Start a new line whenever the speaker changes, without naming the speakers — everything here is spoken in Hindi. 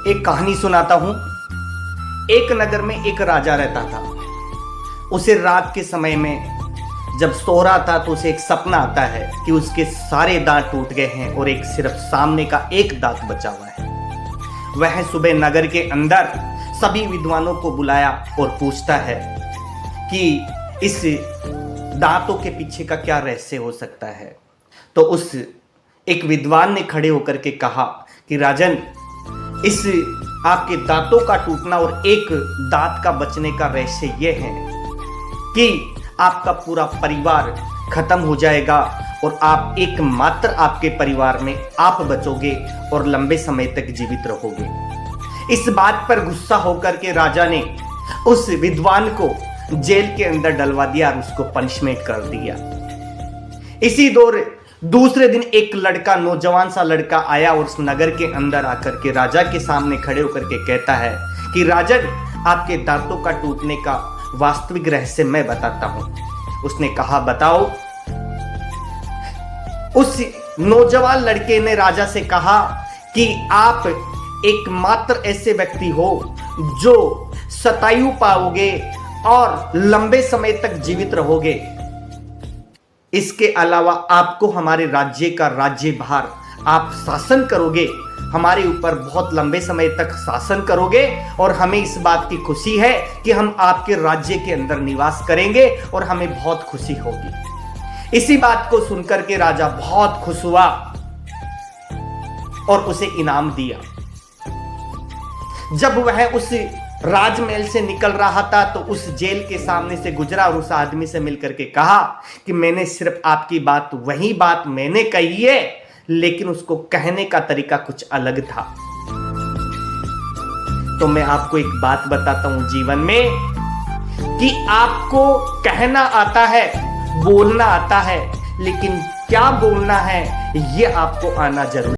एक कहानी सुनाता हूं। एक नगर में एक राजा रहता था। उसे रात के समय में जब सो रहा था तो उसे एक सपना आता है कि उसके सारे दांत टूट गए हैं और एक सिर्फ सामने का एक दांत बचा हुआ है। वह सुबह नगर के अंदर सभी विद्वानों को बुलाया और पूछता है कि इस दांतों के पीछे का क्या रहस्य हो सकता है। तो उस एक विद्वान ने खड़े होकर के कहा कि राजन, इस आपके दांतों का टूटना और एक दांत का बचने का रहस्य यह है कि आपका पूरा परिवार खत्म हो जाएगा और आप एकमात्र आपके परिवार में आप बचोगे और लंबे समय तक जीवित रहोगे। इस बात पर गुस्सा होकर के राजा ने उस विद्वान को जेल के अंदर डलवा दिया और उसको पनिशमेंट कर दिया। इसी दौर दूसरे दिन एक लड़का, नौजवान सा लड़का आया और उस नगर के अंदर आकर के राजा के सामने खड़े होकर के कहता है कि राजन, आपके दांतों का टूटने का वास्तविक रहस्य मैं बताता हूं। उसने कहा, बताओ। उस नौजवान लड़के ने राजा से कहा कि आप एकमात्र ऐसे व्यक्ति हो जो शतायु पाओगे और लंबे समय तक जीवित रहोगे। इसके अलावा आपको हमारे राज्य का राज्यभार, आप शासन करोगे, हमारे ऊपर बहुत लंबे समय तक शासन करोगे और हमें इस बात की खुशी है कि हम आपके राज्य के अंदर निवास करेंगे और हमें बहुत खुशी होगी। इसी बात को सुनकर के राजा बहुत खुश हुआ और उसे इनाम दिया। जब वह उस राजमहल से निकल रहा था तो उस जेल के सामने से गुजरा और उस आदमी से मिलकर के कहा कि मैंने सिर्फ आपकी बात, वही बात मैंने कही है, लेकिन उसको कहने का तरीका कुछ अलग था। तो मैं आपको एक बात बताता हूं जीवन में कि आपको कहना आता है, बोलना आता है, लेकिन क्या बोलना है यह आपको आना जरूरी।